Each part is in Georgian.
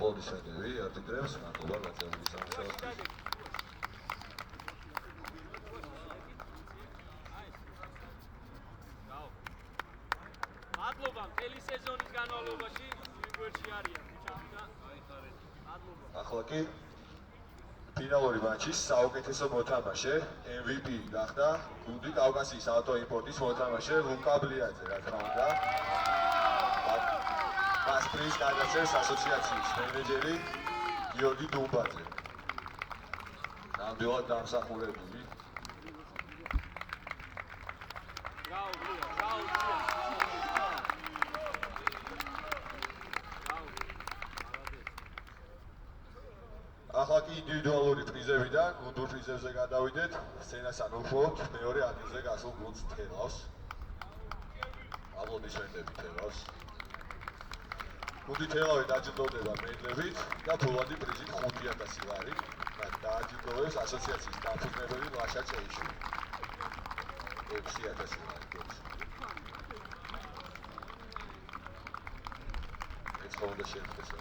აპლოდისმენტები არბიტრებს, მადლობა გაწეული სამუშაოსთვის. მადლობა მთელი სეზონის განმავლობაში გვერდში არიან ბიჭები და გაიხარეთ. მადლობა. ახლა კი ფინალური მატჩის საუკეთესო მოთამაშე MVP გახდა გუნდი კავკასიის ავტოიმპორტის მოთამაშე ლუკა ბლიაძე, რა თქმა უნდა. მას პრიზს გადაწერს ასოციაციის მენეჯერი გიორგი დუმბაძე. ნამდვილად დამსახურებული. ახლა კი ინდივიდუალური პრიზებიდან გუნდურ პრიზებზე გადავიდეთ. სცენასთან უშვებთ მეორე ადგილზე გასულ გუნდს თელავს. აპლოდისმენტები თელავს. გუნდი თელავი დაჯილდოვდება მედლებით და ფულადი პრიზით 5000 ლარი და დააჯილდოვებს ასოციაციის დამფუძნებელი ლაშა ჭეიშვილი. 6000 ლარი გქონდა. ეს ხონდა შეფეთესა.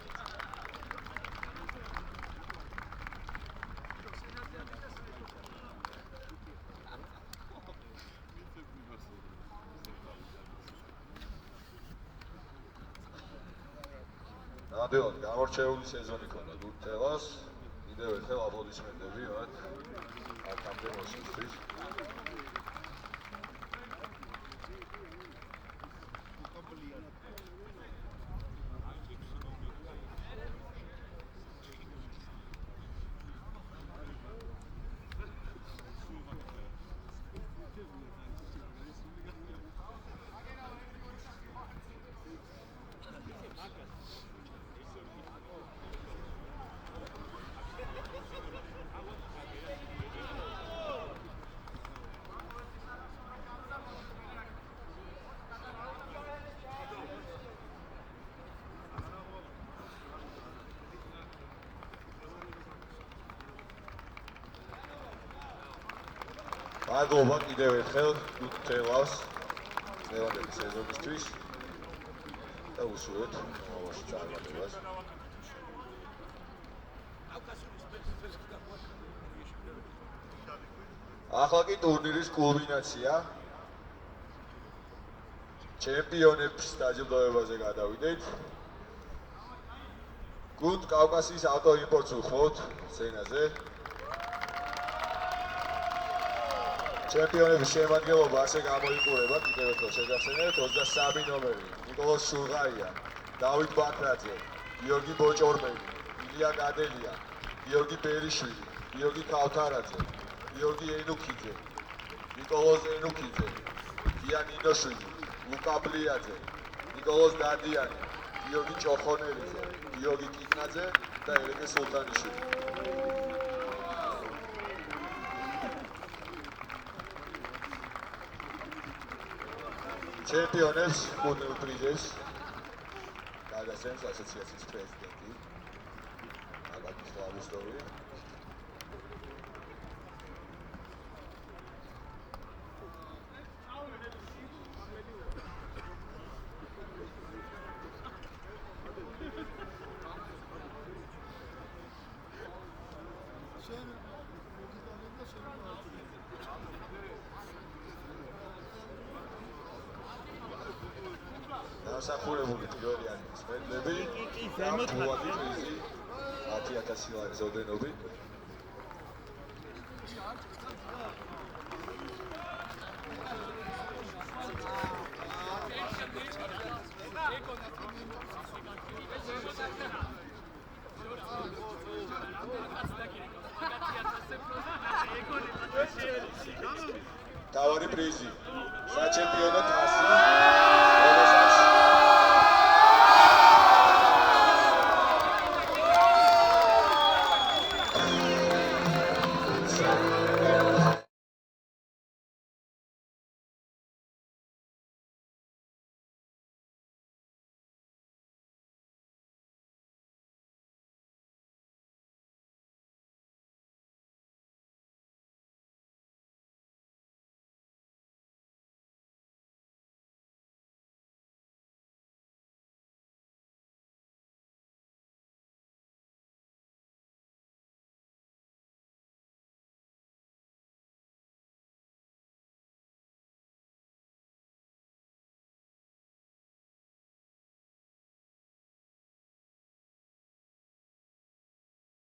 ნამდვილად გამორჩეული სეზონი ქონდა გუნდ თელავს. კიდევ ერთხელ აპლოდისმენტები მათ აქამდე მოსვლისთვის. მადლობა კიდევ ერთხელ გუნდ თელავს ლევანდების სეზონისთვის და უსურვებთ მომავალში წარმატებას. ახლა კი ტურნირის კულმინაცია. ჩემპიონების დაჯილდოებაზე გადავიდეთ. გუნდ კავკასიის ავტოიმპორტს უხმობთ სცენაზე. ჩემპიონების შემადგენლობა ასე გამოიყურება, კიდევ ერთხელ შეგახსენებთ 23 ნომერი ნიკოლოზ შულღაია, დავით ბაქრაძე, გიორგი ბოჭორმელი, ილია გადელია, გიორგი ბერიშვილი, გიორგი ქავთარაძე, გიორგი ენუქიძე, ნიკოლოზ ენუქიძე, გია ნინოშვილი, ლუკა ბლიაძე, ნიკოლოზ დადიანი, გიორგი ჭოხონელიძე, გიორგი კიკნაძე და ერეკე სულთანიშვილი. ჩემპიონებს გუნდურ პრიზებს გადასცემს ასოციაციის პრეზიდენტი აგატი სლავისტოვი. დამსახურებული პირველი არის მედლები და ფულადი პრიზი 10000 ლარის ოდენობით. თავარი პრიზი საჩემპიონო თასი